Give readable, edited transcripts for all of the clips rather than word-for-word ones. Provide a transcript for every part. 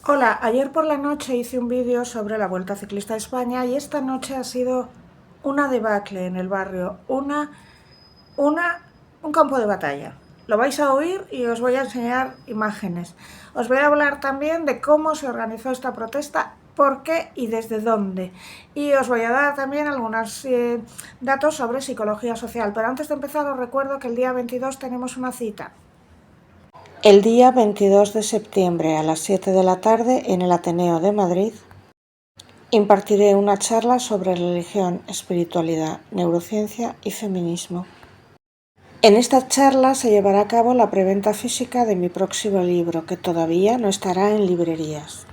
Hola, ayer por la noche hice un vídeo sobre la Vuelta Ciclista a España y esta noche ha sido una debacle en el barrio, un campo de batalla. Lo vais a oír y os voy a enseñar imágenes. Os voy a hablar también de cómo se organizó esta protesta, por qué y desde dónde. Y os voy a dar también algunos datos sobre psicología social. Pero antes de empezar os recuerdo que el día 22 tenemos una cita. El día 22 de septiembre a las 7 de la tarde en el Ateneo de Madrid impartiré una charla sobre religión, espiritualidad, neurociencia y feminismo. En esta charla se llevará a cabo la preventa física de mi próximo libro, que todavía no estará en librerías.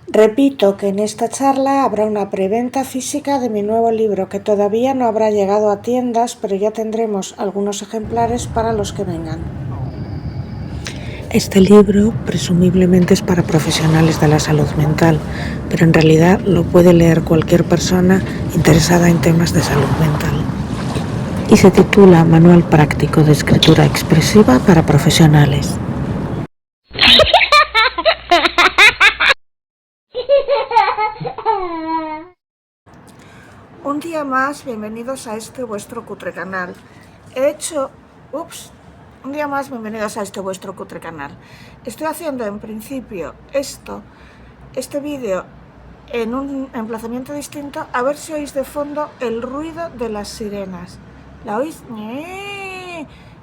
Repito que en esta charla habrá una preventa física de mi nuevo libro, que todavía no habrá llegado a tiendas, pero ya tendremos algunos ejemplares para los que vengan. Este libro presumiblemente es para profesionales de la salud mental, pero en realidad lo puede leer cualquier persona interesada en temas de salud mental. Y se titula Manual Práctico de Escritura Expresiva para Profesionales. Un día más, bienvenidos a este vuestro cutre canal. Un día más, bienvenidos a este vuestro cutre canal. Estoy haciendo en principio este vídeo en un emplazamiento distinto, a ver si oís de fondo el ruido de las sirenas. ¿La oís?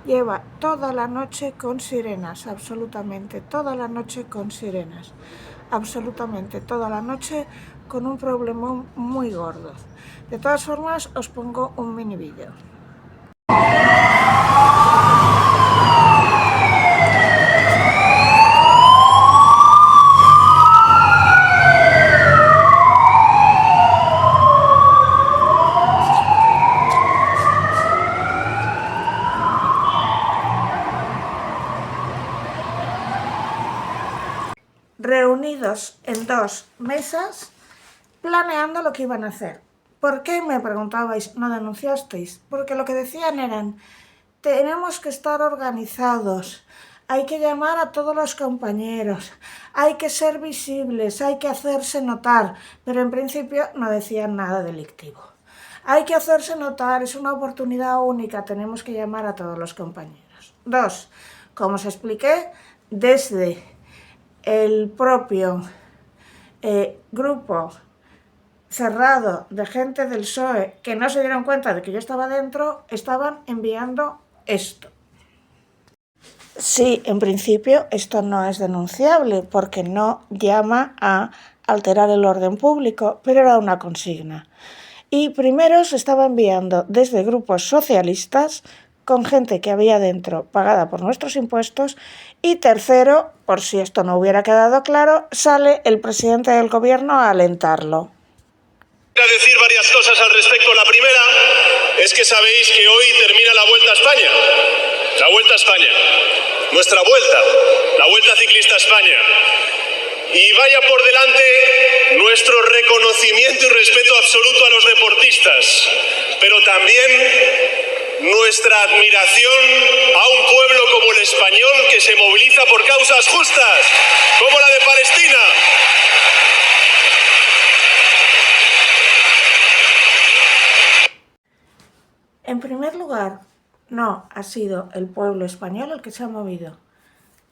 Lleva toda la noche con sirenas, absolutamente toda la noche con sirenas, absolutamente toda la noche con un problemón muy gordo. De todas formas, os pongo un mini vídeo. Reunidos en dos mesas, planeando lo que iban a hacer. ¿Por qué, me preguntabais, no denunciasteis? Porque lo que decían eran: tenemos que estar organizados, hay que llamar a todos los compañeros, hay que ser visibles, hay que hacerse notar, pero en principio no decían nada delictivo. Hay que hacerse notar, es una oportunidad única, tenemos que llamar a todos los compañeros. Dos, como os expliqué, desde el propio grupo cerrado de gente del PSOE que no se dieron cuenta de que yo estaba dentro, estaban enviando esto. Sí, en principio esto no es denunciable porque no llama a alterar el orden público, pero era una consigna. Y primero se estaba enviando desde grupos socialistas con gente que había dentro pagada por nuestros impuestos, y tercero, por si esto no hubiera quedado claro, sale el presidente del gobierno a alentarlo. Quiero decir varias cosas al respecto. La primera es que sabéis que hoy termina la Vuelta a España. La Vuelta a España. Nuestra vuelta. La Vuelta Ciclista a España. Y vaya por delante nuestro reconocimiento y respeto absoluto a los deportistas, pero también nuestra admiración a un pueblo como el español que se moviliza por causas justas, como la de Palestina. En primer lugar, no ha sido el pueblo español el que se ha movido.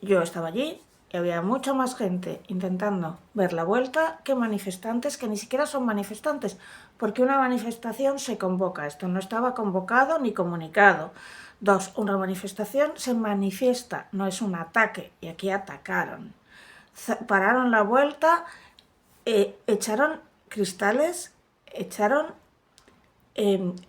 Yo estaba allí y había mucha más gente intentando ver la vuelta que manifestantes, que ni siquiera son manifestantes, porque una manifestación se convoca. Esto no estaba convocado ni comunicado. Dos, una manifestación se manifiesta, no es un ataque, y aquí atacaron. Pararon la vuelta, echaron cristales, echaron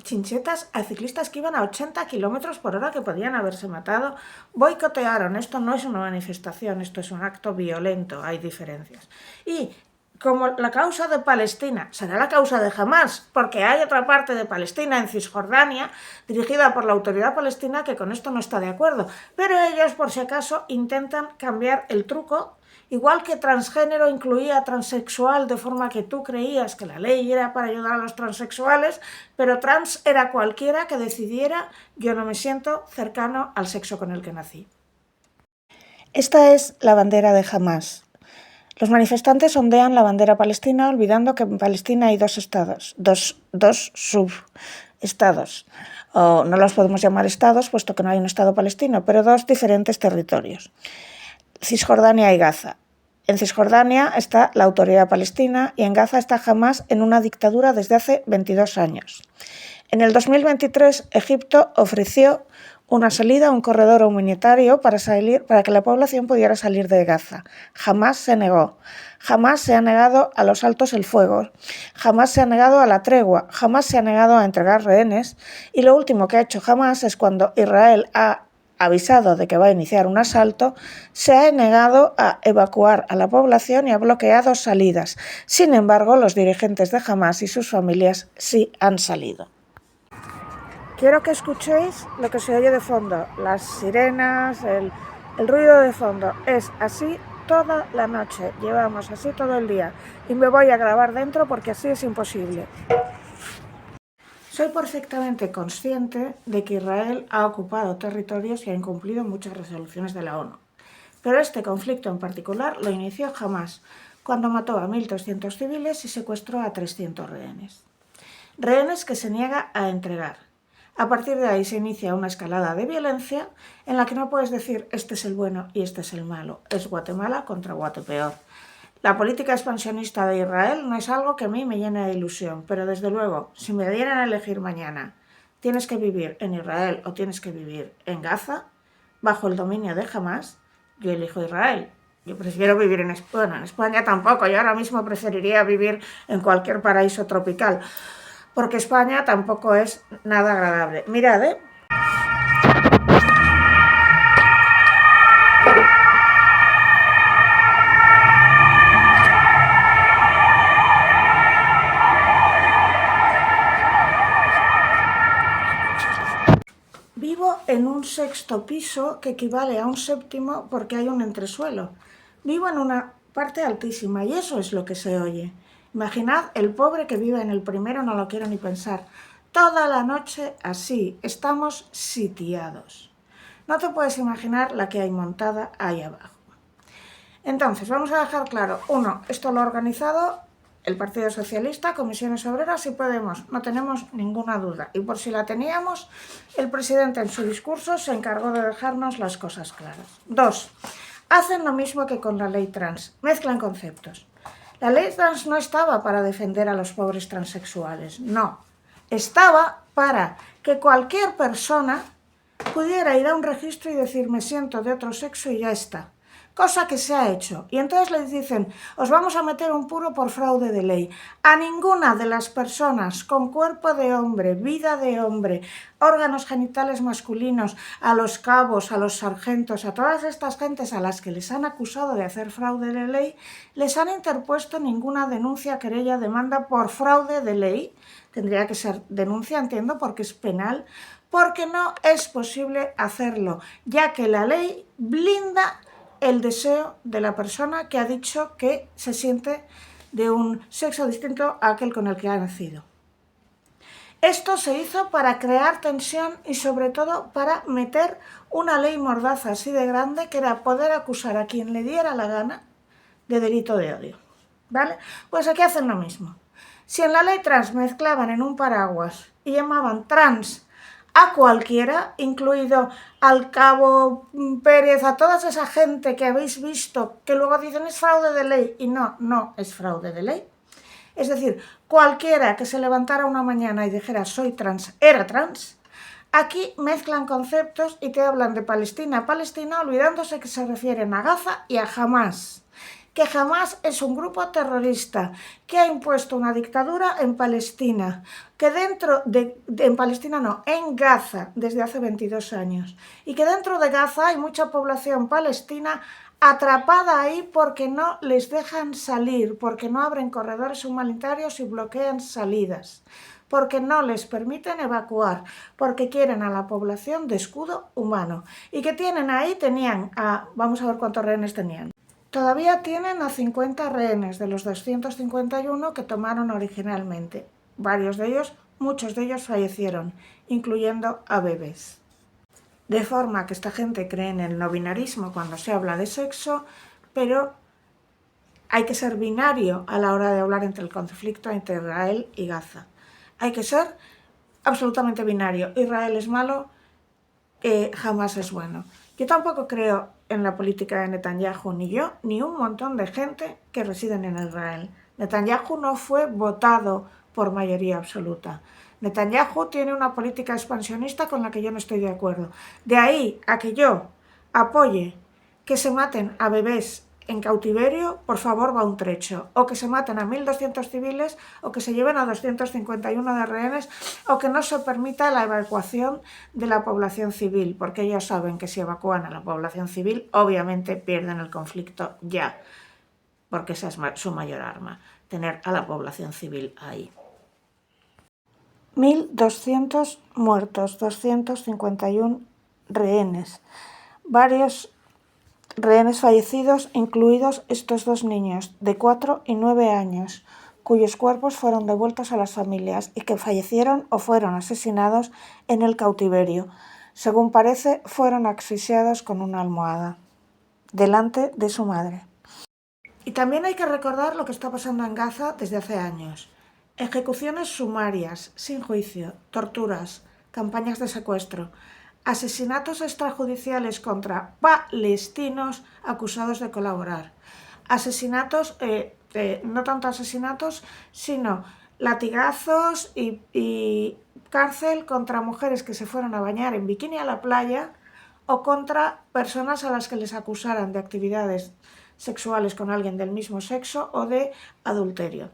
chinchetas a ciclistas que iban a 80 km/h, que podían haberse matado. Boicotearon. Esto no es una manifestación, esto es un acto violento, hay diferencias. Y como la causa de Palestina será la causa de Hamás, porque hay otra parte de Palestina, en Cisjordania, dirigida por la autoridad palestina, que con esto no está de acuerdo, pero ellos, por si acaso, intentan cambiar el truco. Igual que transgénero incluía transexual, de forma que tú creías que la ley era para ayudar a los transexuales, pero trans era cualquiera que decidiera: yo no me siento cercano al sexo con el que nací. Esta es la bandera de Hamás. Los manifestantes ondean la bandera palestina olvidando que en Palestina hay dos estados, dos subestados. O no los podemos llamar estados, puesto que no hay un estado palestino, pero dos diferentes territorios, Cisjordania y Gaza. En Cisjordania está la Autoridad Palestina y en Gaza está Hamás en una dictadura desde hace 22 años. En el 2023, Egipto ofreció una salida, un corredor humanitario para que la población pudiera salir de Gaza. Hamás se negó. Hamás se ha negado a los altos el fuego. Hamás se ha negado a la tregua. Hamás se ha negado a entregar rehenes. Y lo último que ha hecho Hamás es cuando Israel ha avisado de que va a iniciar un asalto, se ha negado a evacuar a la población y ha bloqueado salidas. Sin embargo, los dirigentes de Hamás y sus familias sí han salido. Quiero que escuchéis lo que se oye de fondo, las sirenas, el ruido de fondo. Es así toda la noche, llevamos así todo el día y me voy a grabar dentro porque así es imposible. Soy perfectamente consciente de que Israel ha ocupado territorios y ha incumplido muchas resoluciones de la ONU. Pero este conflicto en particular lo inició Hamás, cuando mató a 1.300 civiles y secuestró a 300 rehenes. Rehenes que se niega a entregar. A partir de ahí se inicia una escalada de violencia en la que no puedes decir este es el bueno y este es el malo. Es Guatemala contra Guatepeor. La política expansionista de Israel no es algo que a mí me llene de ilusión, pero desde luego, si me dieran a elegir mañana, tienes que vivir en Israel o tienes que vivir en Gaza, bajo el dominio de Hamás, yo elijo Israel. Yo prefiero vivir en España. Bueno, en España tampoco, yo ahora mismo preferiría vivir en cualquier paraíso tropical, porque España tampoco es nada agradable. Mirad, Vivo en un sexto piso que equivale a un séptimo porque hay un entresuelo. Vivo en una parte altísima y eso es lo que se oye. Imaginad el pobre que vive en el primero, no lo quiero ni pensar. Toda la noche así, estamos sitiados. No te puedes imaginar la que hay montada ahí abajo. Entonces, vamos a dejar claro, uno, esto lo ha organizado el Partido Socialista, Comisiones Obreras y Podemos, no tenemos ninguna duda. Y por si la teníamos, el presidente en su discurso se encargó de dejarnos las cosas claras. Dos, hacen lo mismo que con la ley trans, mezclan conceptos. La ley trans no estaba para defender a los pobres transexuales, no. Estaba para que cualquier persona pudiera ir a un registro y decir me siento de otro sexo y ya está. Cosa que se ha hecho. Y entonces les dicen, os vamos a meter un puro por fraude de ley. A ninguna de las personas con cuerpo de hombre, vida de hombre, órganos genitales masculinos, a los cabos, a los sargentos, a todas estas gentes a las que les han acusado de hacer fraude de ley, les han interpuesto ninguna denuncia, querella, demanda por fraude de ley. Tendría que ser denuncia, entiendo, porque es penal, porque no es posible hacerlo, ya que la ley blinda el deseo de la persona que ha dicho que se siente de un sexo distinto a aquel con el que ha nacido. Esto se hizo para crear tensión y sobre todo para meter una ley mordaza así de grande que era poder acusar a quien le diera la gana de delito de odio. ¿Vale? Pues aquí hacen lo mismo. Si en la ley trans mezclaban en un paraguas y llamaban trans a cualquiera, incluido al Cabo Pérez, a toda esa gente que habéis visto, que luego dicen es fraude de ley, y no, no es fraude de ley. Es decir, cualquiera que se levantara una mañana y dijera soy trans, era trans. Aquí mezclan conceptos y te hablan de Palestina, olvidándose que se refieren a Gaza y a Hamás. Que Hamás es un grupo terrorista que ha impuesto una dictadura en Palestina, que en Gaza desde hace 22 años, y que dentro de Gaza hay mucha población palestina atrapada ahí porque no les dejan salir, porque no abren corredores humanitarios y bloquean salidas, porque no les permiten evacuar, porque quieren a la población de escudo humano, y que vamos a ver cuántos rehenes tenían. Todavía tienen a 50 rehenes de los 251 que tomaron originalmente. Muchos de ellos fallecieron, incluyendo a bebés. De forma que esta gente cree en el no binarismo cuando se habla de sexo, pero hay que ser binario a la hora de hablar entre el conflicto entre Israel y Gaza. Hay que ser absolutamente binario. Israel es malo, Hamas es bueno. Yo tampoco creo en la política de Netanyahu, ni yo, ni un montón de gente que residen en Israel. Netanyahu no fue votado por mayoría absoluta. Netanyahu tiene una política expansionista con la que yo no estoy de acuerdo. De ahí a que yo apoye que se maten a bebés en cautiverio, por favor, va un trecho. O que se maten a 1.200 civiles, o que se lleven a 251 de rehenes, o que no se permita la evacuación de la población civil, porque ellos saben que si evacúan a la población civil, obviamente pierden el conflicto ya, porque esa es su mayor arma, tener a la población civil ahí. 1.200 muertos, 251 rehenes, varios rehenes fallecidos, incluidos estos dos niños de 4 y 9 años, cuyos cuerpos fueron devueltos a las familias y que fallecieron o fueron asesinados en el cautiverio. Según parece, fueron asfixiados con una almohada, delante de su madre. Y también hay que recordar lo que está pasando en Gaza desde hace años. Ejecuciones sumarias, sin juicio, torturas, campañas de secuestro, asesinatos extrajudiciales contra palestinos acusados de colaborar, asesinatos, no tanto asesinatos, sino latigazos y cárcel contra mujeres que se fueron a bañar en bikini a la playa o contra personas a las que les acusaran de actividades sexuales con alguien del mismo sexo o de adulterio.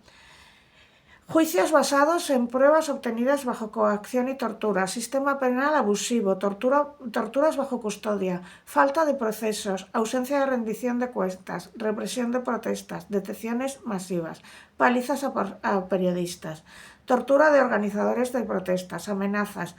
Juicios basados en pruebas obtenidas bajo coacción y tortura, sistema penal abusivo, torturas bajo custodia, falta de procesos, ausencia de rendición de cuentas, represión de protestas, detenciones masivas, palizas a periodistas, tortura de organizadores de protestas, amenazas,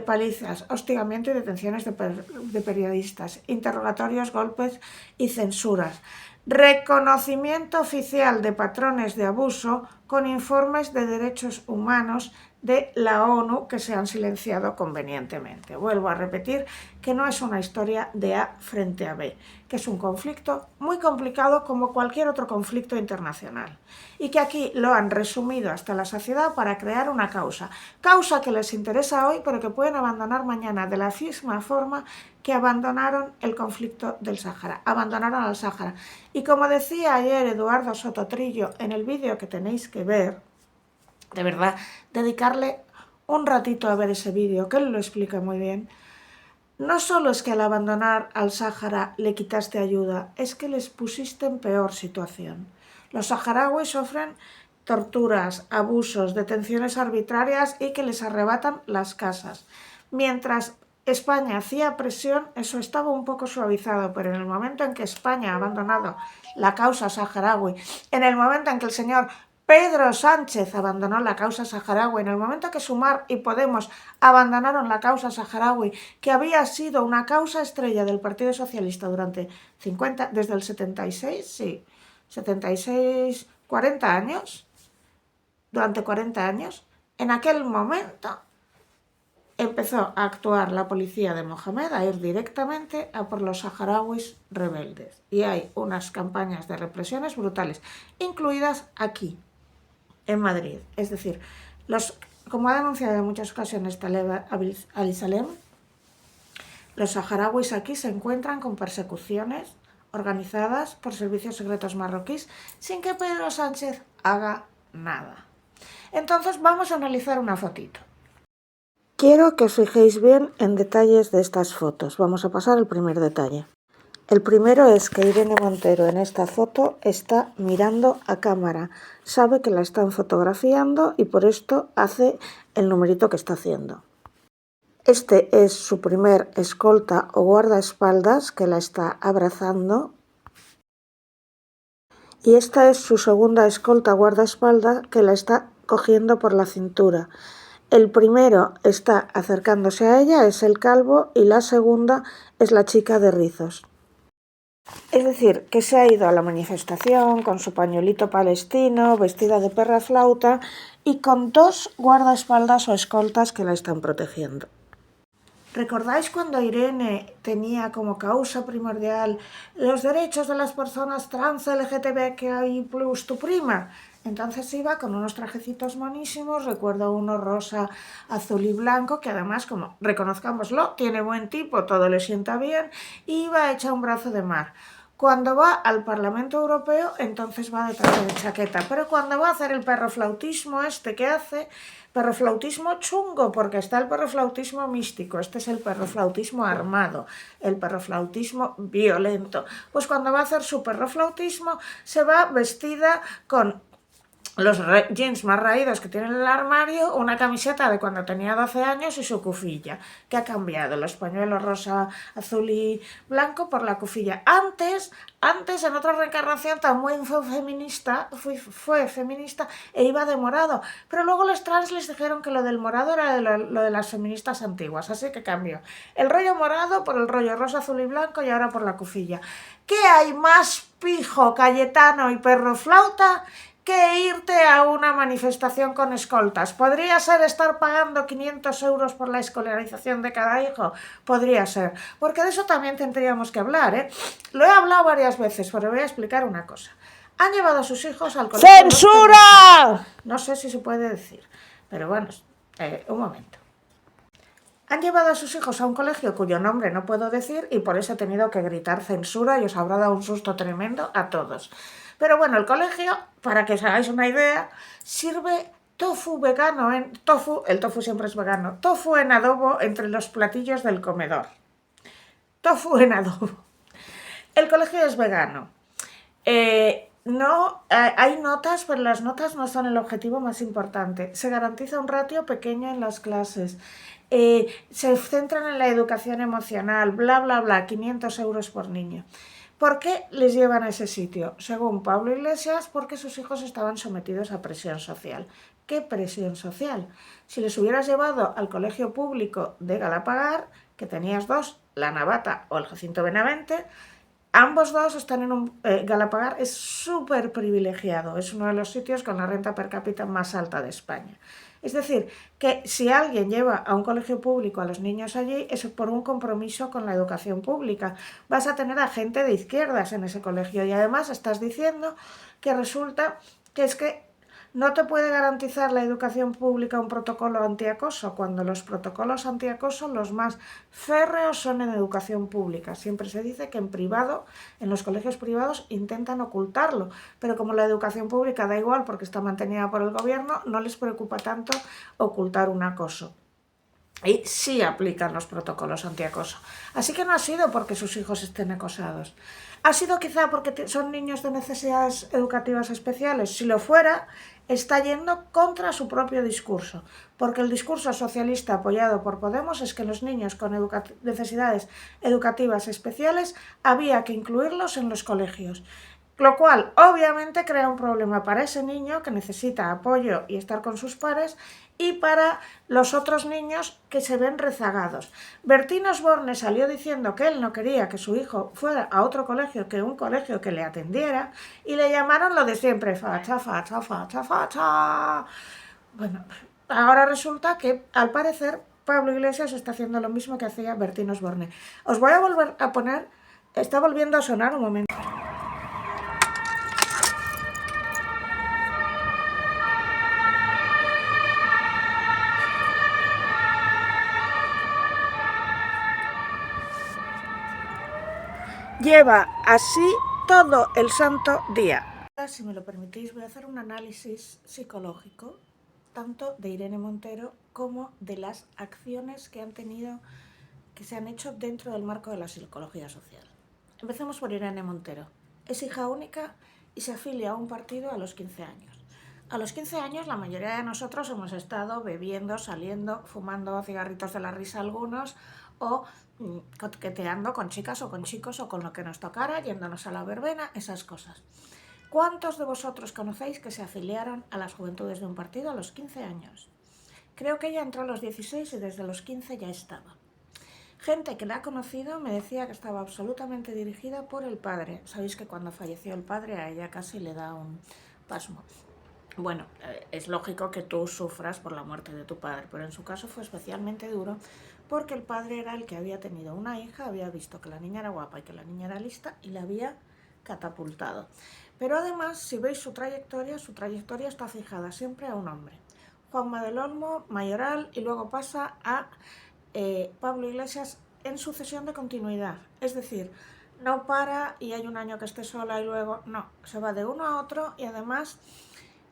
palizas, hostigamiento y detenciones de periodistas, interrogatorios, golpes y censuras. Reconocimiento oficial de patrones de abuso con informes de derechos humanos de la ONU que se han silenciado convenientemente. Vuelvo a repetir que no es una historia de A frente a B, que es un conflicto muy complicado como cualquier otro conflicto internacional y que aquí lo han resumido hasta la saciedad para crear una causa que les interesa hoy pero que pueden abandonar mañana de la misma forma que abandonaron el conflicto del Sáhara, abandonaron al Sáhara. Y como decía ayer Eduardo Sototrillo en el vídeo que tenéis que ver, de verdad, dedicarle un ratito a ver ese vídeo, que él lo explica muy bien. No solo es que al abandonar al Sáhara le quitaste ayuda, es que les pusiste en peor situación. Los saharauis sufren torturas, abusos, detenciones arbitrarias y que les arrebatan las casas. Mientras España hacía presión, eso estaba un poco suavizado, pero en el momento en que España ha abandonado la causa saharaui, en el momento en que el señor Pedro Sánchez abandonó la causa saharaui, en el momento que Sumar y Podemos abandonaron la causa saharaui, que había sido una causa estrella del Partido Socialista durante 50, desde el 76, sí, 76, 40 años, durante 40 años, en aquel momento empezó a actuar la policía de Mohamed, a ir directamente a por los saharauis rebeldes. Y hay unas campañas de represiones brutales, incluidas aquí, en Madrid. Es decir, como ha denunciado en muchas ocasiones Taleb Al-Salem, los saharauis aquí se encuentran con persecuciones organizadas por servicios secretos marroquíes sin que Pedro Sánchez haga nada. Entonces vamos a analizar una fotito. Quiero que os fijéis bien en detalles de estas fotos. Vamos a pasar al primer detalle. El primero es que Irene Montero en esta foto está mirando a cámara. Sabe que la están fotografiando y por esto hace el numerito que está haciendo. Este es su primer escolta o guardaespaldas que la está abrazando. Y esta es su segunda escolta guardaespaldas que la está cogiendo por la cintura. El primero está acercándose a ella, es el calvo, y la segunda es la chica de rizos. Es decir, que se ha ido a la manifestación con su pañuelito palestino, vestida de perra flauta y con dos guardaespaldas o escoltas que la están protegiendo. ¿Recordáis cuando Irene tenía como causa primordial los derechos de las personas trans LGTBQI+, tu prima? Entonces iba con unos trajecitos monísimos, recuerdo uno rosa, azul y blanco, que además, como reconozcámoslo, tiene buen tipo, todo le sienta bien, y iba hecha un brazo de mar. Cuando va al Parlamento Europeo, entonces va de traje de chaqueta. Pero cuando va a hacer el perroflautismo que hace, perroflautismo chungo, porque está el perroflautismo místico, este es el perroflautismo armado, el perroflautismo violento. Pues cuando va a hacer su perroflautismo, se va vestida con los jeans más raídos que tiene en el armario, una camiseta de cuando tenía 12 años y su cufilla, que ha cambiado los pañuelos rosa, azul y blanco por la cufilla. Antes en otra reencarnación también fue feminista e iba de morado, pero luego los trans les dijeron que lo del morado era lo de las feministas antiguas, así que cambió el rollo morado por el rollo rosa, azul y blanco y ahora por la cufilla. ¿Qué hay más pijo, Cayetano y perroflauta que irte a una manifestación con escoltas? ¿Podría ser estar pagando 500 euros por la escolarización de cada hijo? Podría ser, porque de eso también tendríamos que hablar, ¿eh? Lo he hablado varias veces, pero voy a explicar una cosa. Han llevado a sus hijos al colegio... ¡Censura! No sé si se puede decir, pero bueno, un momento. Han llevado a sus hijos a un colegio cuyo nombre no puedo decir y por eso he tenido que gritar censura y os habrá dado un susto tremendo a todos. Pero bueno, el colegio, para que os hagáis una idea, sirve tofu vegano, el tofu siempre es vegano, tofu en adobo entre los platillos del comedor. Tofu en adobo. El colegio es vegano. Hay notas, pero las notas no son el objetivo más importante. Se garantiza un ratio pequeño en las clases. Se centran en la educación emocional, bla, bla, bla, 500 euros por niño. ¿Por qué les llevan a ese sitio? Según Pablo Iglesias, porque sus hijos estaban sometidos a presión social. ¿Qué presión social? Si les hubieras llevado al colegio público de Galapagar, que tenías dos, la Navata o el Jacinto Benavente, ambos dos están en un... Galapagar es súper privilegiado, es uno de los sitios con la renta per cápita más alta de España. Es decir, que si alguien lleva a un colegio público a los niños allí, es por un compromiso con la educación pública. Vas a tener a gente de izquierdas en ese colegio y además estás diciendo que resulta que es que no te puede garantizar la educación pública un protocolo antiacoso, cuando los protocolos antiacoso los más férreos son en educación pública. Siempre se dice que en privado, en los colegios privados, intentan ocultarlo, pero como la educación pública da igual porque está mantenida por el gobierno, no les preocupa tanto ocultar un acoso. Y sí aplican los protocolos antiacoso. Así que no ha sido porque sus hijos estén acosados. Ha sido quizá porque son niños de necesidades educativas especiales. Si lo fuera, está yendo contra su propio discurso. Porque el discurso socialista apoyado por Podemos es que los niños con necesidades educativas especiales había que incluirlos en los colegios. Lo cual obviamente crea un problema para ese niño que necesita apoyo y estar con sus pares y para los otros niños que se ven rezagados. Bertín Osborne salió diciendo que él no quería que su hijo fuera a otro colegio que un colegio que le atendiera y le llamaron lo de siempre, facha, facha, facha, facha. Bueno, ahora resulta que al parecer Pablo Iglesias está haciendo lo mismo que hacía Bertín Osborne. Os voy a volver a poner, está volviendo a sonar un momento. Lleva así todo el santo día. Si me lo permitís, voy a hacer un análisis psicológico, tanto de Irene Montero como de las acciones que se han hecho dentro del marco de la psicología social. Empecemos por Irene Montero. Es hija única y se afilia a un partido a los 15 años. A los 15 años la mayoría de nosotros hemos estado bebiendo, saliendo, fumando cigarritos de la risa algunos o coqueteando con chicas o con chicos o con lo que nos tocara, yéndonos a la verbena, esas cosas. ¿Cuántos de vosotros conocéis que se afiliaron a las juventudes de un partido a los 15 años? Creo que ella entró a los 16 y desde los 15 ya estaba. Gente que la ha conocido me decía que estaba absolutamente dirigida por el padre. Sabéis que cuando falleció el padre a ella casi le da un pasmo. Bueno, es lógico que tú sufras por la muerte de tu padre, pero en su caso fue especialmente duro porque el padre era el que había tenido una hija, había visto que la niña era guapa y que la niña era lista y la había catapultado. Pero además, si veis su trayectoria está fijada siempre a un hombre. Juanma del Olmo, mayoral, y luego pasa a Pablo Iglesias en sucesión de continuidad. Es decir, no para y hay un año que esté sola y luego no, se va de uno a otro y además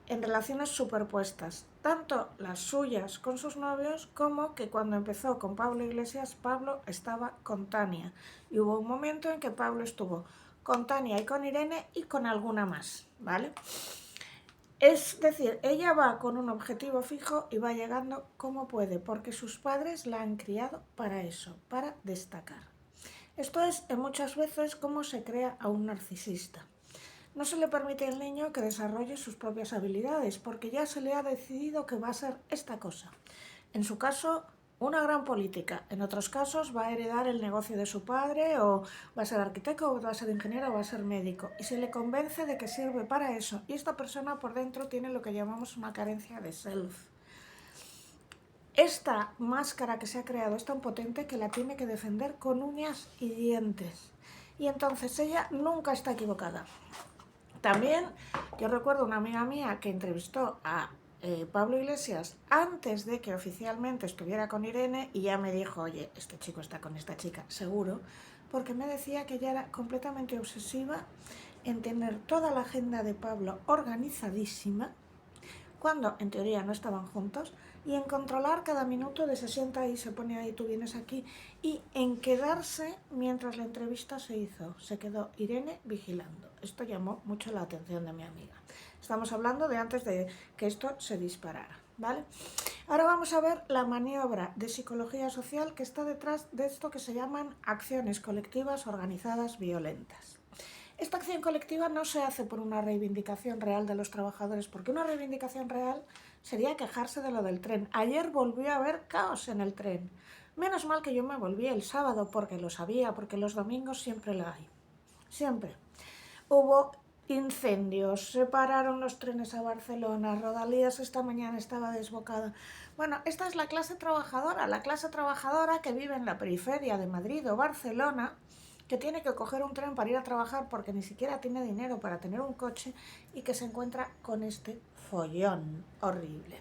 en relaciones superpuestas, tanto las suyas con sus novios como que cuando empezó con Pablo Iglesias, Pablo estaba con Tania y hubo un momento en que Pablo estuvo con Tania y con Irene y con alguna más, ¿vale? Es decir, ella va con un objetivo fijo y va llegando como puede, porque sus padres la han criado para eso, para destacar. Esto es en muchas veces cómo se crea a un narcisista. No se le permite al niño que desarrolle sus propias habilidades, porque ya se le ha decidido que va a ser esta cosa. En su caso, una gran política. En otros casos va a heredar el negocio de su padre, o va a ser arquitecto, o va a ser ingeniero, o va a ser médico. Y se le convence de que sirve para eso. Y esta persona por dentro tiene lo que llamamos una carencia de self. Esta máscara que se ha creado es tan potente que la tiene que defender con uñas y dientes. Y entonces ella nunca está equivocada. También yo recuerdo una amiga mía que entrevistó a Pablo Iglesias antes de que oficialmente estuviera con Irene y ya me dijo, oye, este chico está con esta chica, seguro, porque me decía que ella era completamente obsesiva en tener toda la agenda de Pablo organizadísima, cuando en teoría no estaban juntos, y en controlar cada minuto de se sienta ahí, se pone ahí, tú vienes aquí, y en quedarse mientras la entrevista se hizo. Se quedó Irene vigilando. Esto llamó mucho la atención de mi amiga. Estamos hablando de antes de que esto se disparara, ¿vale? Ahora vamos a ver la maniobra de psicología social que está detrás de esto que se llaman acciones colectivas organizadas violentas. Esta acción colectiva no se hace por una reivindicación real de los trabajadores, porque una reivindicación real sería quejarse de lo del tren. Ayer volvió a haber caos en el tren. Menos mal que yo me volví el sábado, porque lo sabía, porque los domingos siempre la hay. Siempre. Hubo incendios, se pararon los trenes a Barcelona, Rodalías esta mañana estaba desbocada. Bueno, esta es la clase trabajadora que vive en la periferia de Madrid o Barcelona, que tiene que coger un tren para ir a trabajar porque ni siquiera tiene dinero para tener un coche y que se encuentra con este follón horrible.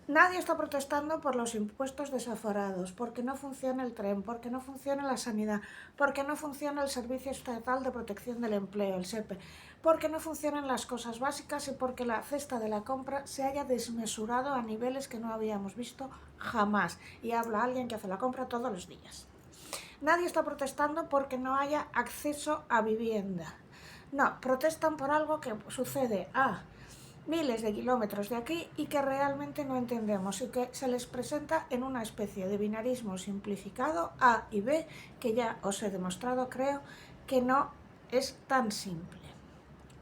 Nadie está protestando por los impuestos desaforados, porque no funciona el tren, porque no funciona la sanidad, porque no funciona el Servicio Estatal de Protección del Empleo, el SEPE, porque no funcionan las cosas básicas y porque la cesta de la compra se haya desmesurado a niveles que no habíamos visto jamás. Y habla alguien que hace la compra todos los días. Nadie está protestando porque no haya acceso a vivienda. No, protestan por algo que sucede a miles de kilómetros de aquí y que realmente no entendemos y que se les presenta en una especie de binarismo simplificado A y B, que ya os he demostrado, creo, que no es tan simple.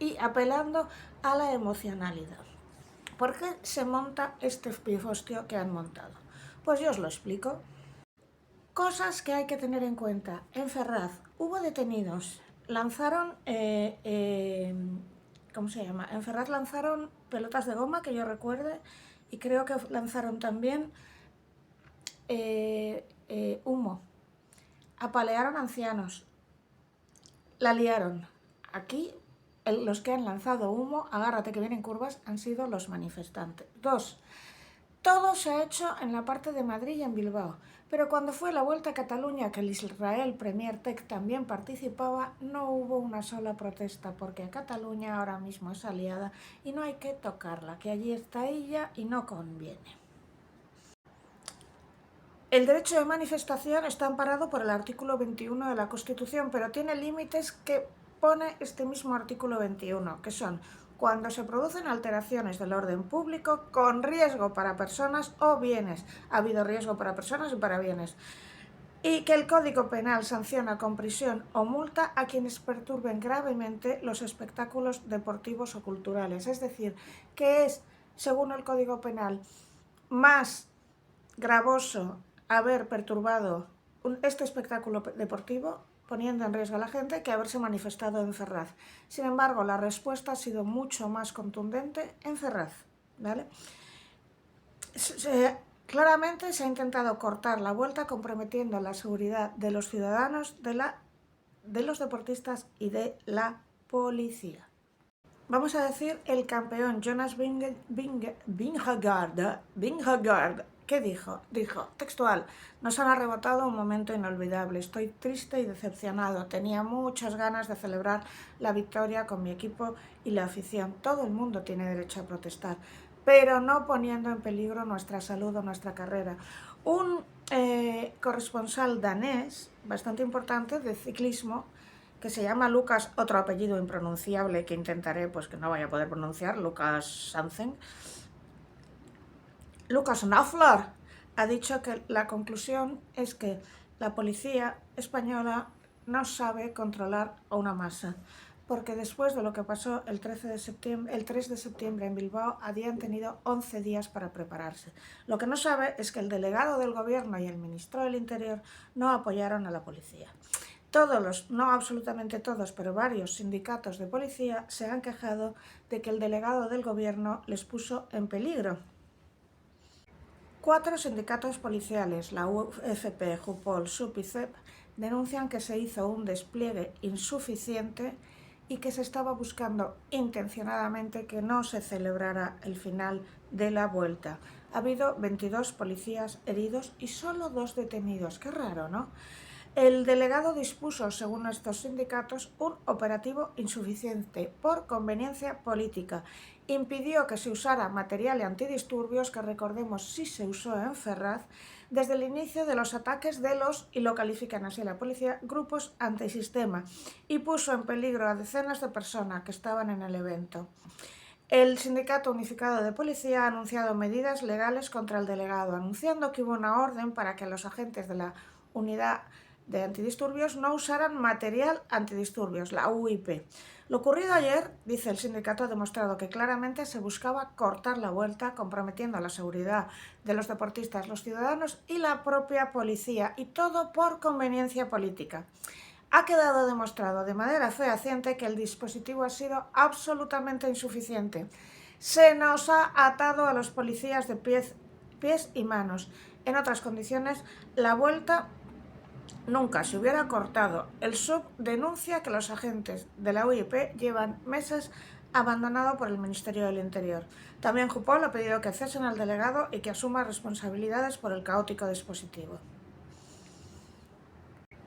Y apelando a la emocionalidad. ¿Por qué se monta este pifostio que han montado? Pues yo os lo explico. Cosas que hay que tener en cuenta. En Ferraz hubo detenidos. Lanzaron, ¿cómo se llama? En Ferraz lanzaron pelotas de goma, que yo recuerde, y creo que lanzaron también humo. Apalearon ancianos. La liaron. Aquí los que han lanzado humo, agárrate que vienen curvas, han sido los manifestantes. 2. Todo se ha hecho en la parte de Madrid y en Bilbao, pero cuando fue la Vuelta a Cataluña, que el Israel Premier Tech también participaba, no hubo una sola protesta, porque Cataluña ahora mismo es aliada y no hay que tocarla, que allí está ella y no conviene. El derecho de manifestación está amparado por el artículo 21 de la Constitución, pero tiene límites que pone este mismo artículo 21, que son cuando se producen alteraciones del orden público con riesgo para personas o bienes. Ha habido riesgo para personas y para bienes. Y que el Código Penal sanciona con prisión o multa a quienes perturben gravemente los espectáculos deportivos o culturales. Es decir, que es, según el Código Penal, más gravoso haber perturbado este espectáculo deportivo poniendo en riesgo a la gente que haberse manifestado en Ferraz. Sin embargo, la respuesta ha sido mucho más contundente en Ferraz, ¿vale? Claramente se ha intentado cortar la vuelta comprometiendo la seguridad de los ciudadanos, de los deportistas y de la policía. Vamos a decir el campeón Jonas Vingegaard. ¿Qué dijo? Dijo, textual, nos han arrebatado un momento inolvidable, estoy triste y decepcionado, tenía muchas ganas de celebrar la victoria con mi equipo y la afición, todo el mundo tiene derecho a protestar, pero no poniendo en peligro nuestra salud o nuestra carrera. Un corresponsal danés bastante importante de ciclismo, que se llama Lucas, otro apellido impronunciable que intentaré, pues que no vaya a poder pronunciar, Lucas Sanzen, Lucas Naffler, ha dicho que la conclusión es que la policía española no sabe controlar a una masa, porque después de lo que pasó el 3 de septiembre en Bilbao, habían tenido 11 días para prepararse. Lo que no sabe es que el delegado del gobierno y el ministro del Interior no apoyaron a la policía. No absolutamente todos, pero varios sindicatos de policía se han quejado de que el delegado del gobierno les puso en peligro. 4 sindicatos policiales, la UFP, JUPOL, SUP y CEP, denuncian que se hizo un despliegue insuficiente y que se estaba buscando intencionadamente que no se celebrara el final de la vuelta. Ha habido 22 policías heridos y solo 2 detenidos. Qué raro, ¿no? El delegado dispuso, según estos sindicatos, un operativo insuficiente por conveniencia política. Impidió que se usara material antidisturbios, que recordemos sí se usó en Ferraz, desde el inicio de los ataques de los, y lo califican así la policía, grupos antisistema, y puso en peligro a decenas de personas que estaban en el evento. El Sindicato Unificado de Policía ha anunciado medidas legales contra el delegado, anunciando que hubo una orden para que los agentes de la unidad de antidisturbios no usaran material antidisturbios, la UIP. Lo ocurrido ayer, dice el sindicato, ha demostrado que claramente se buscaba cortar la vuelta, comprometiendo la seguridad de los deportistas, los ciudadanos y la propia policía, y todo por conveniencia política. Ha quedado demostrado de manera fehaciente que el dispositivo ha sido absolutamente insuficiente. Se nos ha atado a los policías de pies y manos. En otras condiciones, la vuelta nunca se hubiera cortado. El SUB denuncia que los agentes de la UIP llevan meses abandonado por el Ministerio del Interior. También JUPOL ha pedido que cesen al delegado y que asuma responsabilidades por el caótico dispositivo.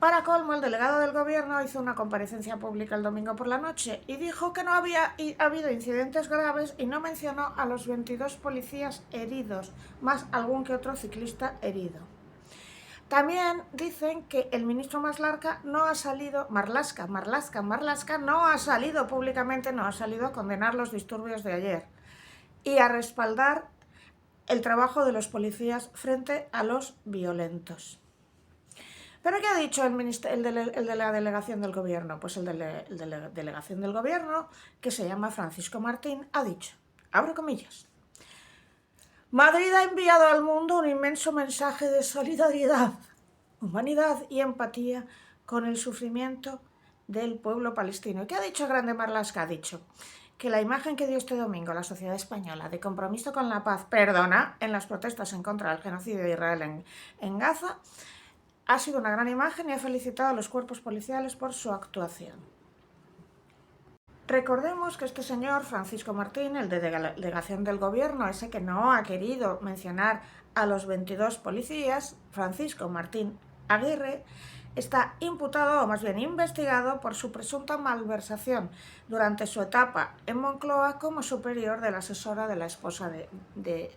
Para colmo, el delegado del gobierno hizo una comparecencia pública el domingo por la noche y dijo que no había habido incidentes graves y no mencionó a los 22 policías heridos, más algún que otro ciclista herido. También dicen que el ministro Marlaska no ha salido públicamente, no ha salido a condenar los disturbios de ayer y a respaldar el trabajo de los policías frente a los violentos. ¿Pero qué ha dicho el de la delegación del gobierno? Pues el de la delegación del gobierno, que se llama Francisco Martín, ha dicho, abro comillas, Madrid ha enviado al mundo un inmenso mensaje de solidaridad, humanidad y empatía con el sufrimiento del pueblo palestino. ¿Y qué ha dicho el grande Marlaska? Ha dicho que la imagen que dio este domingo la sociedad española de compromiso con la paz, en las protestas en contra del genocidio de Israel en Gaza, ha sido una gran imagen y ha felicitado a los cuerpos policiales por su actuación. Recordemos que este señor, Francisco Martín, el de la delegación del gobierno, ese que no ha querido mencionar a los 22 policías, Francisco Martín Aguirre, está imputado, o más bien investigado, por su presunta malversación durante su etapa en Moncloa como superior de la asesora de la esposa de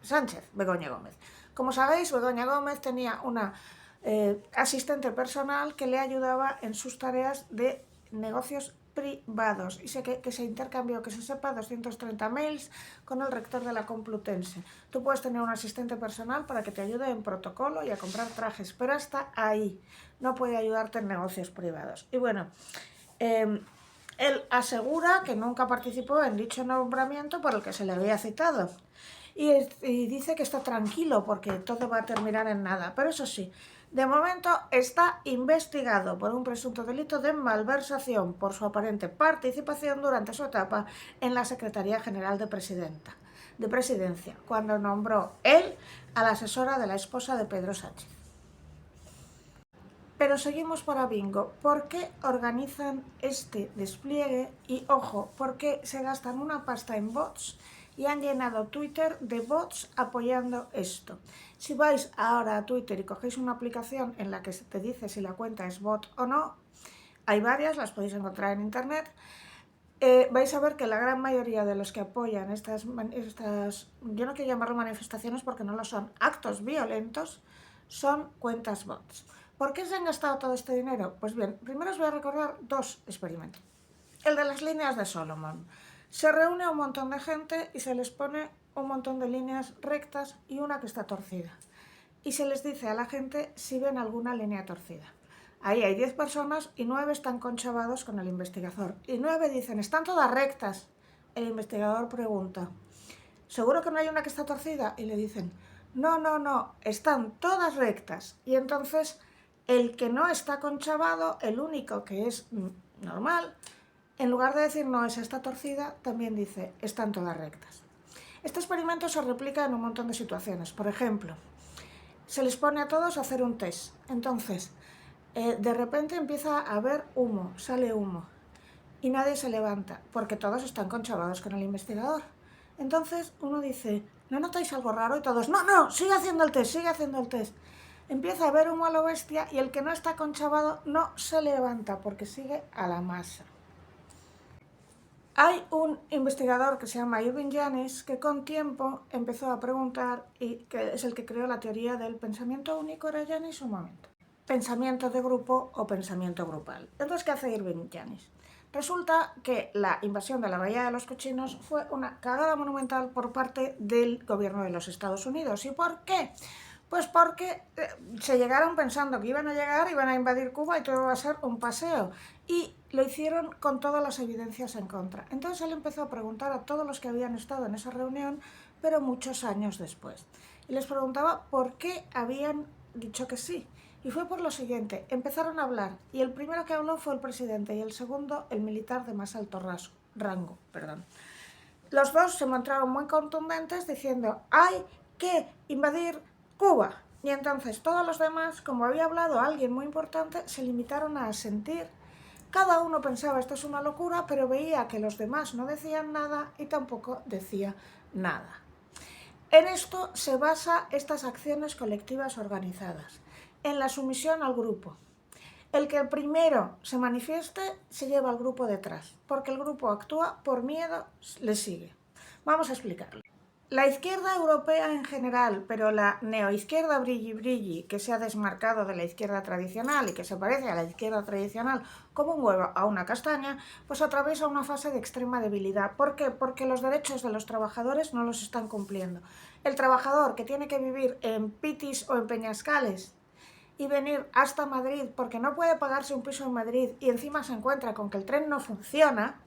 Sánchez, Begoña Gómez. Como sabéis, Begoña Gómez tenía una asistente personal que le ayudaba en sus tareas de negocios privados y sé que se intercambió, que se sepa, 230 mails con el rector de la Complutense. Tú puedes tener un asistente personal para que te ayude en protocolo y a comprar trajes, pero hasta ahí no puede ayudarte en negocios privados. Y bueno, él asegura que nunca participó en dicho nombramiento por el que se le había citado. Y dice que está tranquilo porque todo va a terminar en nada. Pero eso sí, de momento está investigado por un presunto delito de malversación por su aparente participación durante su etapa en la Secretaría General de Presidenta. de presidencia, cuando nombró él a la asesora de la esposa de Pedro Sánchez. Pero seguimos para bingo. ¿Por qué organizan este despliegue? Y ojo, ¿por qué se gastan una pasta en bots? Y han llenado Twitter de bots apoyando esto. Si vais ahora a Twitter y cogéis una aplicación en la que te dice si la cuenta es bot o no, hay varias, las podéis encontrar en internet, vais a ver que la gran mayoría de los que apoyan estas, yo no quiero llamarlo manifestaciones porque no lo son, actos violentos, son cuentas bots. ¿Por qué se han gastado todo este dinero? Pues bien, primero os voy a recordar dos experimentos. El de las líneas de Solomon. Se reúne a un montón de gente y se les pone un montón de líneas rectas y una que está torcida. Y se les dice a la gente si ven alguna línea torcida. Ahí hay 10 personas y 9 están conchavados con el investigador. Y 9 dicen, están todas rectas. El investigador pregunta, ¿seguro que no hay una que está torcida? Y le dicen, no, están todas rectas. Y entonces el que no está conchavado, el único que es normal, en lugar de decir no, esa está torcida, también dice, están todas rectas. Este experimento se replica en un montón de situaciones. Por ejemplo, se les pone a todos a hacer un test. Entonces, de repente empieza a haber humo, sale humo. Y nadie se levanta, porque todos están conchavados con el investigador. Entonces uno dice, ¿no notáis algo raro? Y todos, no, sigue haciendo el test, sigue haciendo el test. Empieza a haber humo a lo bestia y el que no está conchavado no se levanta porque sigue a la masa. Hay un investigador que se llama Irving Janis que con tiempo empezó a preguntar, y que es el que creó la teoría del pensamiento único. ¿Era Janis un momento? Pensamiento de grupo o pensamiento grupal. Entonces, ¿qué hace Irving Janis? Resulta que la invasión de la Bahía de los Cochinos fue una cagada monumental por parte del gobierno de los Estados Unidos. ¿Y por qué? Pues porque se llegaron pensando que iban a invadir Cuba y todo iba a ser un paseo. Y lo hicieron con todas las evidencias en contra. Entonces él empezó a preguntar a todos los que habían estado en esa reunión, pero muchos años después. Y les preguntaba por qué habían dicho que sí. Y fue por lo siguiente, empezaron a hablar, y el primero que habló fue el presidente, y el segundo el militar de más alto rango. Los dos se mostraron muy contundentes diciendo, hay que invadir Cuba. Y entonces todos los demás, como había hablado alguien muy importante, se limitaron a asentir. Cada uno pensaba, esto es una locura, pero veía que los demás no decían nada y tampoco decía nada. En esto se basa estas acciones colectivas organizadas, en la sumisión al grupo. El que primero se manifieste se lleva al grupo detrás, porque el grupo actúa por miedo, le sigue. Vamos a explicarlo. La izquierda europea en general, pero la neoizquierda brilli, que se ha desmarcado de la izquierda tradicional y que se parece a la izquierda tradicional como un huevo a una castaña, pues atraviesa una fase de extrema debilidad. ¿Por qué? Porque los derechos de los trabajadores no los están cumpliendo. El trabajador que tiene que vivir en Pitis o en Peñascales y venir hasta Madrid porque no puede pagarse un piso en Madrid y encima se encuentra con que el tren no funciona,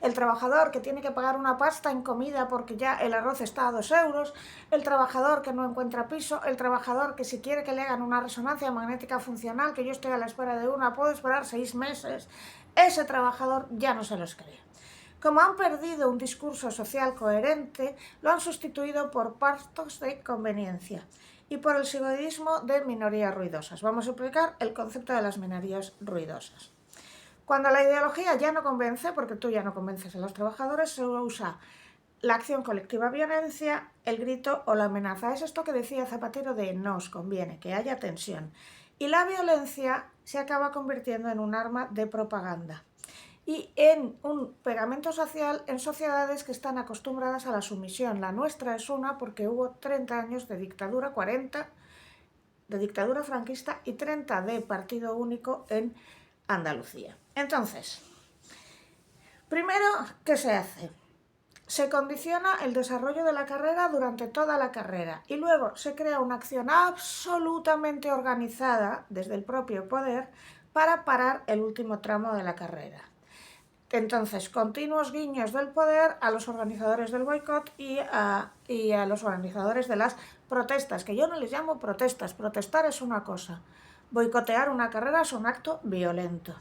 el trabajador que tiene que pagar una pasta en comida porque ya el arroz está a 2 euros, el trabajador que no encuentra piso, el trabajador que si quiere que le hagan una resonancia magnética funcional, que yo estoy a la espera de una, puedo esperar 6 meses, ese trabajador ya no se los cree. Como han perdido un discurso social coherente, lo han sustituido por pactos de conveniencia y por el seguidismo de minorías ruidosas. Vamos a explicar el concepto de las minorías ruidosas. Cuando la ideología ya no convence, porque tú ya no convences a los trabajadores, se usa la acción colectiva violencia, el grito o la amenaza. Es esto que decía Zapatero de no os conviene, que haya tensión. Y la violencia se acaba convirtiendo en un arma de propaganda y en un pegamento social en sociedades que están acostumbradas a la sumisión. La nuestra es una porque hubo 30 años de dictadura, 40 de dictadura franquista y 30 de partido único en Andalucía. Entonces, primero, ¿qué se hace? Se condiciona el desarrollo de la carrera durante toda la carrera y luego se crea una acción absolutamente organizada desde el propio poder para parar el último tramo de la carrera. Entonces, continuos guiños del poder a los organizadores del boicot y a los organizadores de las protestas, que yo no les llamo protestas. Protestar es una cosa, boicotear una carrera es un acto violento.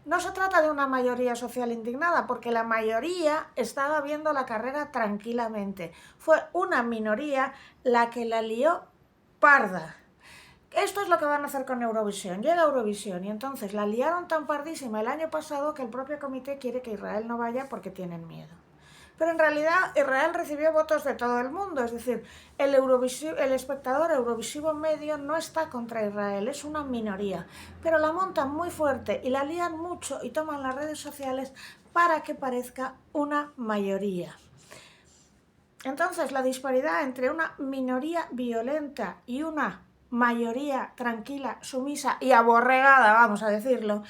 No se trata de una mayoría social indignada, porque la mayoría estaba viendo la carrera tranquilamente. Fue una minoría la que la lió parda. Esto es lo que van a hacer con Eurovisión. Llega Eurovisión y entonces la liaron tan pardísima el año pasado que el propio comité quiere que Israel no vaya porque tienen miedo. Pero en realidad Israel recibió votos de todo el mundo, es decir, el espectador eurovisivo medio no está contra Israel, es una minoría, pero la montan muy fuerte y la lían mucho y toman las redes sociales para que parezca una mayoría. Entonces la disparidad entre una minoría violenta y una mayoría tranquila, sumisa y aborregada, vamos a decirlo,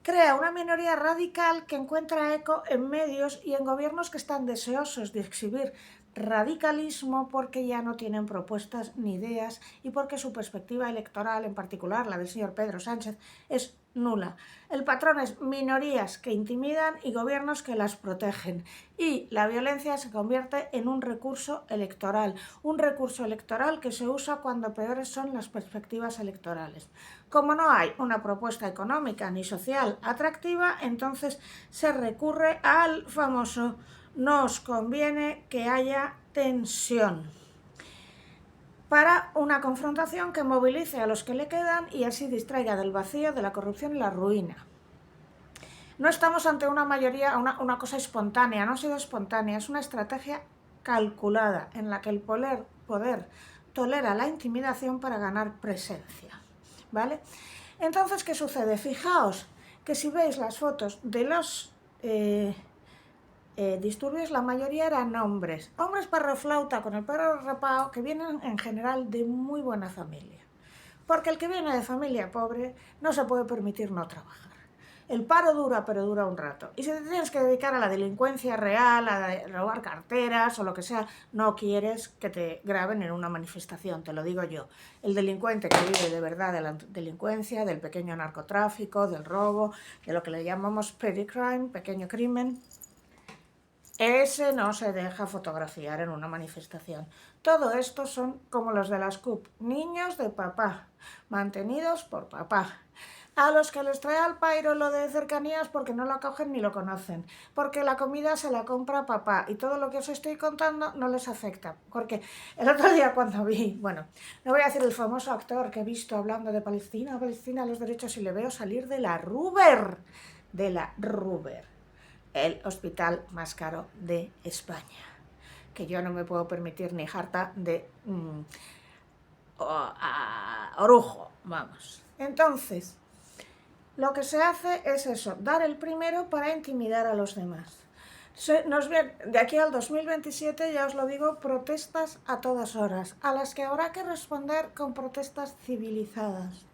crea una minoría radical que encuentra eco en medios y en gobiernos que están deseosos de exhibir radicalismo porque ya no tienen propuestas ni ideas y porque su perspectiva electoral, en particular la del señor Pedro Sánchez, es nula. El patrón es minorías que intimidan y gobiernos que las protegen. Y la violencia se convierte en un recurso electoral que se usa cuando peores son las perspectivas electorales. Como no hay una propuesta económica ni social atractiva, entonces se recurre al famoso nos conviene que haya tensión, para una confrontación que movilice a los que le quedan y así distraiga del vacío, de la corrupción y la ruina. No estamos ante una mayoría, una cosa espontánea, no ha sido espontánea, es una estrategia calculada en la que el poder tolera la intimidación para ganar presencia, ¿vale? Entonces, ¿qué sucede? Fijaos que si veis las fotos de los disturbios, la mayoría eran hombres perroflauta con el pelo rapado, que vienen en general de muy buena familia, porque el que viene de familia pobre no se puede permitir no trabajar. El paro dura, pero dura un rato. Y si te tienes que dedicar a la delincuencia real, a robar carteras o lo que sea, no quieres que te graben en una manifestación, te lo digo yo. El delincuente que vive de verdad de la delincuencia, del pequeño narcotráfico, del robo, de lo que le llamamos petty crime, pequeño crimen, ese no se deja fotografiar en una manifestación. Todo esto son como los de las CUP, niños de papá, mantenidos por papá, a los que les trae al pairo lo de cercanías porque no lo acogen ni lo conocen, porque la comida se la compra papá y todo lo que os estoy contando no les afecta. Porque el otro día cuando vi, bueno, no voy a decir el famoso actor que he visto hablando de Palestina, los derechos, y le veo salir de la Ruber, el hospital más caro de España, que yo no me puedo permitir ni jarta de orujo, vamos. Entonces, lo que se hace es eso, dar el primero para intimidar a los demás. De aquí al 2027, ya os lo digo, protestas a todas horas, a las que habrá que responder con protestas civilizadas.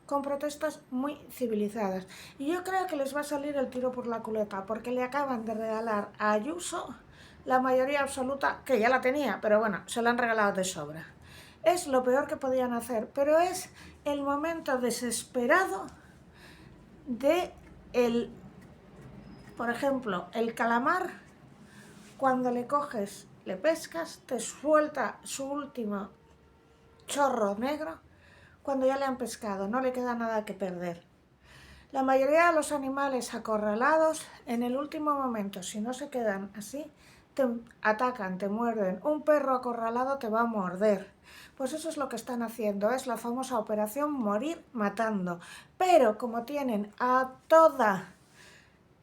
Con protestas muy civilizadas. Y yo creo que les va a salir el tiro por la culata, porque le acaban de regalar a Ayuso la mayoría absoluta, que ya la tenía, pero bueno, se la han regalado de sobra. Es lo peor que podían hacer, pero es el momento desesperado de por ejemplo, el calamar, cuando le coges, le pescas, te suelta su último chorro negro, cuando ya le han pescado, no le queda nada que perder. La mayoría de los animales acorralados, en el último momento, si no se quedan así, te atacan, te muerden. Un perro acorralado te va a morder. Pues eso es lo que están haciendo, es la famosa operación morir matando. Pero como tienen a toda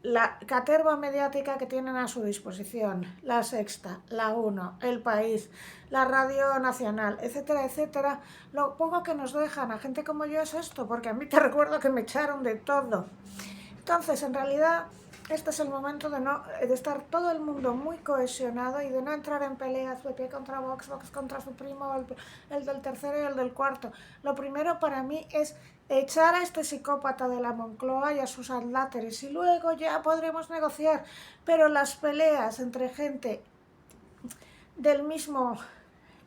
la caterva mediática que tienen a su disposición, La Sexta, La Uno, El País, la Radio Nacional, etcétera, etcétera, lo poco que nos dejan a gente como yo es esto, porque a mí te recuerdo que me echaron de todo. Entonces, en realidad, este es el momento de estar todo el mundo muy cohesionado y de no entrar en peleas, PP contra Vox, Vox contra su primo, el del tercero y el del cuarto. Lo primero para mí es echar a este psicópata de la Moncloa y a sus adláteres y luego ya podremos negociar. Pero las peleas entre gente del mismo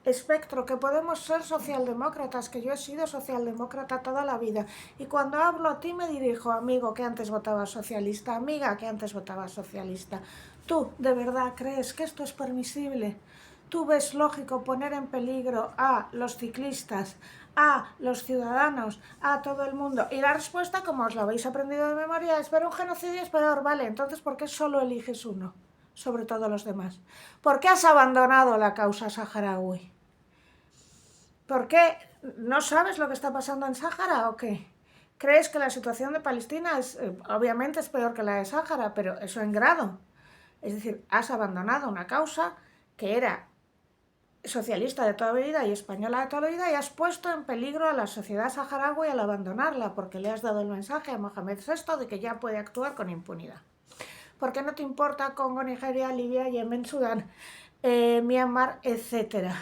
espectro, que podemos ser socialdemócratas, que yo he sido socialdemócrata toda la vida, y cuando hablo a ti me dirijo, amigo que antes votaba socialista, amiga que antes votaba socialista, ¿tú de verdad crees que esto es permisible? ¿tú ves lógico poner en peligro a los ciclistas, a los ciudadanos, a todo el mundo? Y la respuesta, como os lo habéis aprendido de memoria, es: ver un genocidio es peor. Vale, entonces ¿por qué solo eliges uno sobre todos los demás? ¿Por qué has abandonado la causa saharaui? ¿Por qué? ¿No sabes lo que está pasando en Sáhara o qué? ¿Crees que la situación de Palestina obviamente es peor que la de Sáhara, pero eso en grado? Es decir, has abandonado una causa que era socialista de toda la vida y española de toda la vida, y has puesto en peligro a la sociedad saharaui al abandonarla, porque le has dado el mensaje a Mohamed VI de que ya puede actuar con impunidad. ¿Por qué no te importa Congo, Nigeria, Libia, Yemen, Sudán, Myanmar, etcétera?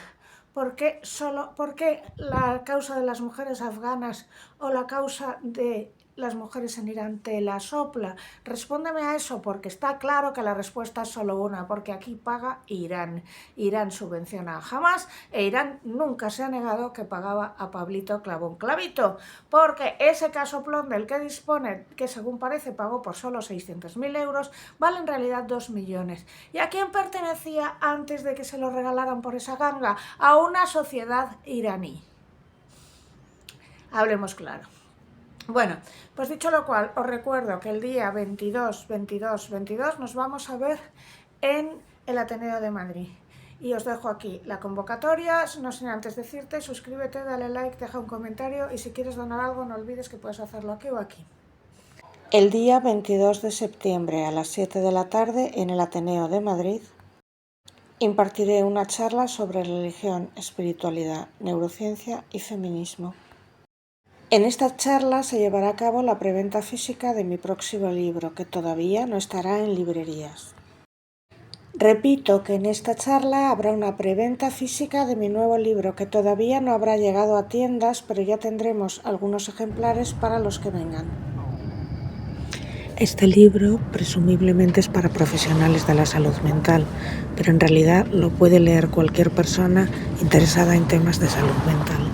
¿Por qué la causa de las mujeres afganas o la causa de las mujeres en Irán te la sopla? Respóndeme a eso, porque está claro que la respuesta es solo una: porque aquí paga Irán. Irán subvenciona a Hamas e Irán nunca se ha negado que pagaba a Pablito Clavón Clavito, porque ese casoplón del que dispone, que según parece pagó por solo 600.000 euros, vale en realidad 2 millones. ¿Y a quién pertenecía antes de que se lo regalaran por esa ganga? A una sociedad iraní. Hablemos claro. Bueno, pues dicho lo cual, os recuerdo que el día 22 nos vamos a ver en el Ateneo de Madrid. Y os dejo aquí la convocatoria, no sin antes decirte: suscríbete, dale like, deja un comentario, y si quieres donar algo no olvides que puedes hacerlo aquí o aquí. El día 22 de septiembre a las 7 de la tarde en el Ateneo de Madrid impartiré una charla sobre religión, espiritualidad, neurociencia y feminismo. En esta charla se llevará a cabo la preventa física de mi próximo libro, que todavía no estará en librerías. Repito que en esta charla habrá una preventa física de mi nuevo libro, que todavía no habrá llegado a tiendas, pero ya tendremos algunos ejemplares para los que vengan. Este libro presumiblemente es para profesionales de la salud mental, pero en realidad lo puede leer cualquier persona interesada en temas de salud mental.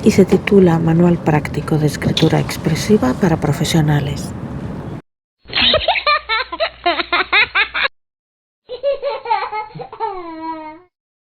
Y se titula Manual práctico de escritura expresiva para profesionales.